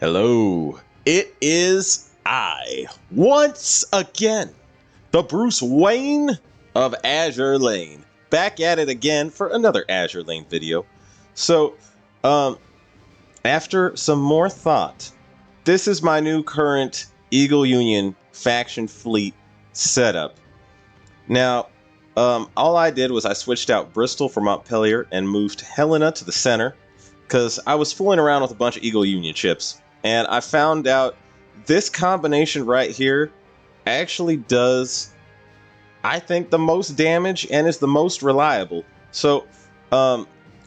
Hello, it is I, once again, the Bruce Wayne of Azur Lane, back at it again for another Azur Lane video. So, after some more thought, this is my new current Eagle Union faction fleet setup. Now, all I did was I switched out Bristol for Montpelier and moved Helena to the center, because I was fooling around with a bunch of Eagle Union ships. And I found out this combination right here actually does, I think, the most damage and is the most reliable. So,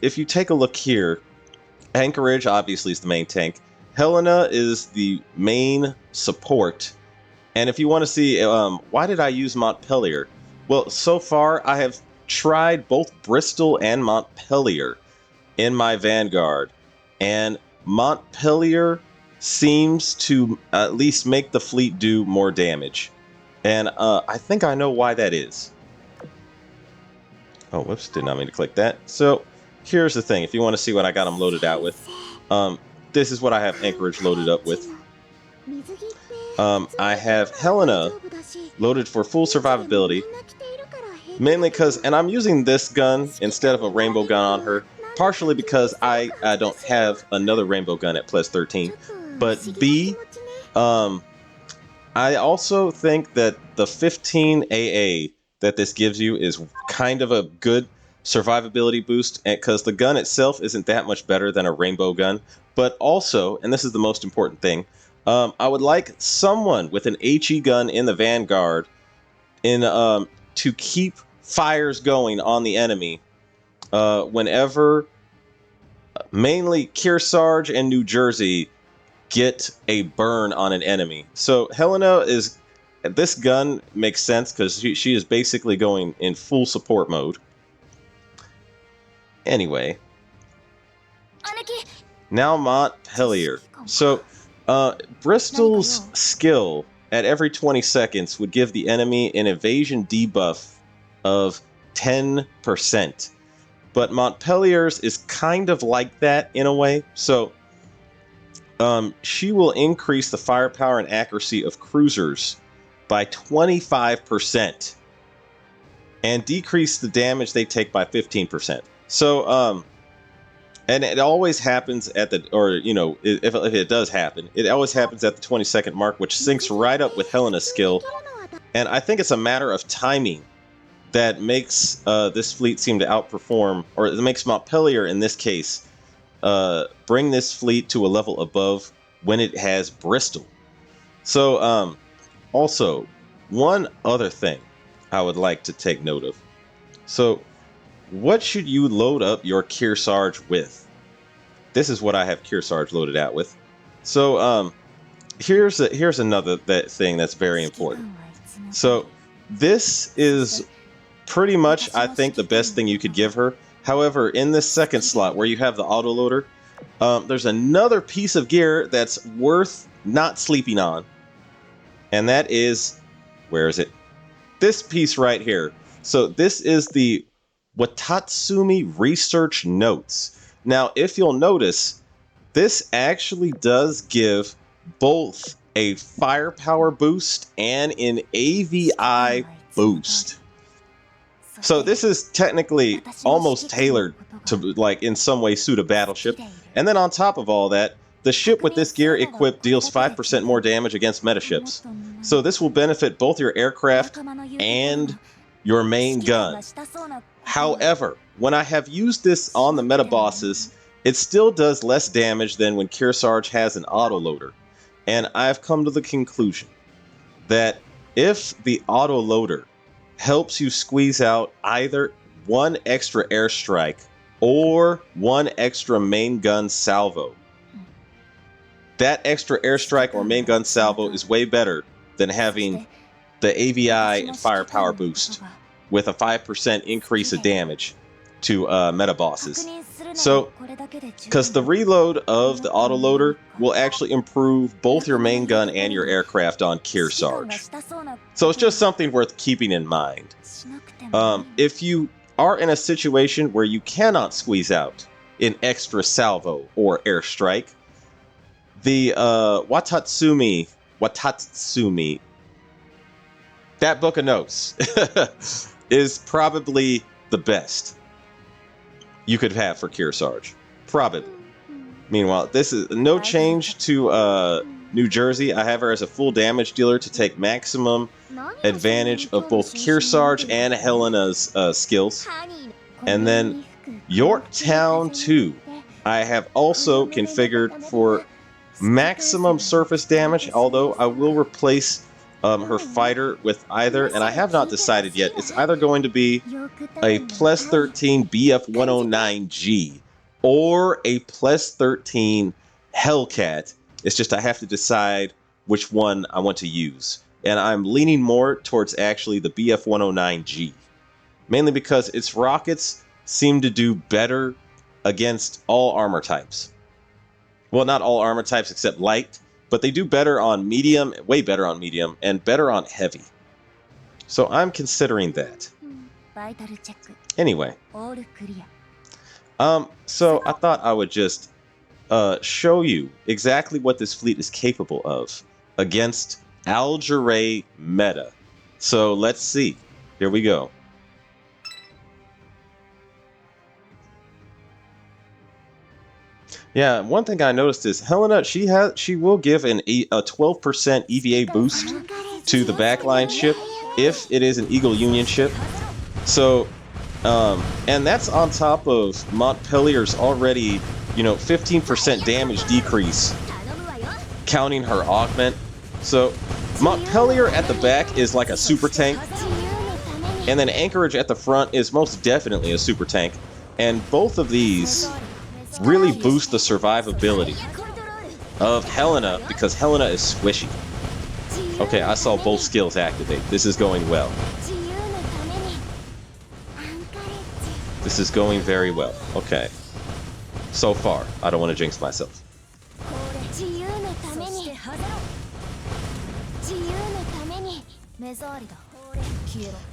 if you take a look here, Anchorage obviously is the main tank. Helena is the main support. And if you want to see, why did I use Montpelier? Well, so far I have tried both Bristol and Montpelier in my Vanguard. And Montpelier seems to at least make the fleet do more damage. And I think I know why that is. Oh, whoops, did not mean to click that. So here's the thing. If you want to see what I got them loaded out with, this is what I have Anchorage loaded up with. I have Helena loaded for full survivability. Mainly because, and I'm using this gun instead of a rainbow gun on her, partially because I don't have another rainbow gun at plus 13. But B, I also think that the 15 AA that this gives you is kind of a good survivability boost, because the gun itself isn't that much better than a rainbow gun. But also, and this is the most important thing, I would like someone with an HE gun in the Vanguard to keep fires going on the enemy whenever mainly Kearsarge and New Jersey get a burn on an enemy. So Helena is, this gun makes sense because she is basically going in full support mode. Anyway, now Montpelier. So Bristol's skill at every 20 seconds would give the enemy an evasion debuff of 10%. But Montpelier's is kind of like that in a way. So she will increase the firepower and accuracy of cruisers by 25% and decrease the damage they take by 15%. So, and it always happens at the, or, you know, if it does happen, it always happens at the 20-second mark, which syncs right up with Helena's skill. And I think it's a matter of timing that makes this fleet seem to outperform, or it makes Montpelier, in this case, bring this fleet to a level above when it has Bristol. So, also, one other thing I would like to take note of. So, what should you load up your Kearsarge with? This is what I have Kearsarge loaded out with. So, here's another thing that's very important. So, this is pretty much, I think, the best thing you could give her. However, in this second slot where you have the autoloader, there's another piece of gear that's worth not sleeping on. And that is, where is it? This piece right here. So this is the Watatsumi Research Notes. Now, if you'll notice, this actually does give both a firepower boost and an AVI boost. So this is technically almost tailored to, like, in some way suit a battleship. And then on top of all that, the ship with this gear equipped deals 5% more damage against metaships. So this will benefit both your aircraft and your main gun. However, when I have used this on the meta bosses, it still does less damage than when Kearsarge has an autoloader. And I've come to the conclusion that if the autoloader helps you squeeze out either one extra airstrike or one extra main gun salvo, that extra airstrike or main gun salvo is way better than having the AVI and firepower boost with a 5% increase of damage to meta bosses. So, because the reload of the autoloader will actually improve both your main gun and your aircraft on Kearsarge. So it's just something worth keeping in mind. If you are in a situation where you cannot squeeze out an extra salvo or airstrike, The Watatsumi, that book of notes is probably the best you could have for Kearsarge. Probably. Meanwhile, this is no change to New Jersey. I have her as a full damage dealer to take maximum advantage of both Kearsarge and Helena's skills. And then Yorktown 2, I have also configured for maximum surface damage, although I will replace her fighter with either, and I have not decided yet, it's either going to be a plus 13 BF-109G or a plus 13 Hellcat. It's just I have to decide which one I want to use. And I'm leaning more towards actually the BF-109G. Mainly because its rockets seem to do better against all armor types. Well, not all armor types except light, but they do better on medium, way better on medium, and better on heavy. So I'm considering that. Anyway. So I thought I would just show you exactly what this fleet is capable of against Algeray meta. So let's see. Here we go. Yeah, one thing I noticed is Helena, she will give a 12% EVA boost to the backline ship if it is an Eagle Union ship. So, and that's on top of Montpellier's already, 15% damage decrease, counting her augment. So, Montpellier at the back is like a super tank, and then Anchorage at the front is most definitely a super tank. And both of these really boost the survivability of Helena because Helena is squishy. Okay, I saw both skills activate. This is going well. This is going very well. Okay. So far, I don't want to jinx myself.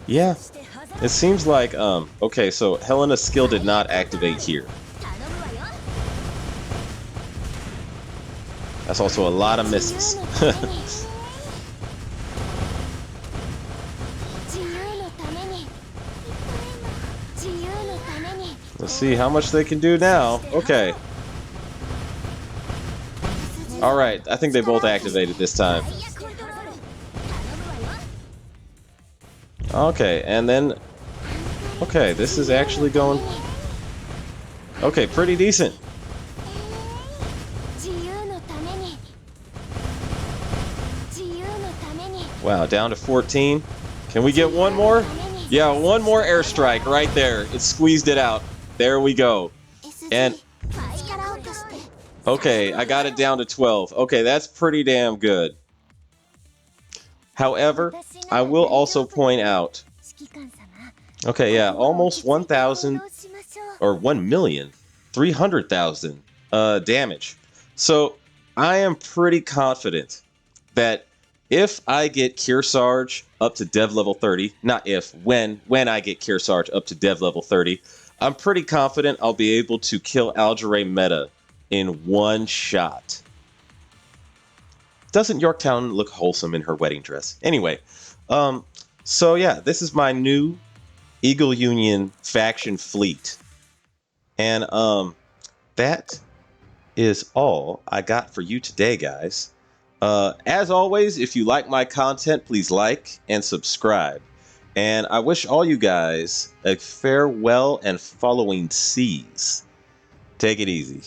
Yeah, it seems like, okay, so Helena's skill did not activate here. That's also a lot of misses. Let's see how much they can do now. Okay. Alright, I think they both activated this time. Okay, and then... Okay, this is actually going... Okay, pretty decent. Wow, down to 14. Can we get one more? Yeah, one more airstrike right there. It squeezed it out. There we go. And... Okay, I got it down to 12. Okay, that's pretty damn good. However, I will also point out... Okay, yeah, almost 1,000... Or 1,300,000 damage. So, I am pretty confident that if I get Kearsarge up to dev level 30, not if, when I get Kearsarge up to dev level 30, I'm pretty confident I'll be able to kill Algeray meta in one shot. Doesn't Yorktown look wholesome in her wedding dress? Anyway, so yeah, this is my new Eagle Union faction fleet. And that is all I got for you today, guys. As always, if you like my content, please like and subscribe. And I wish all you guys a farewell and following seas. Take it easy.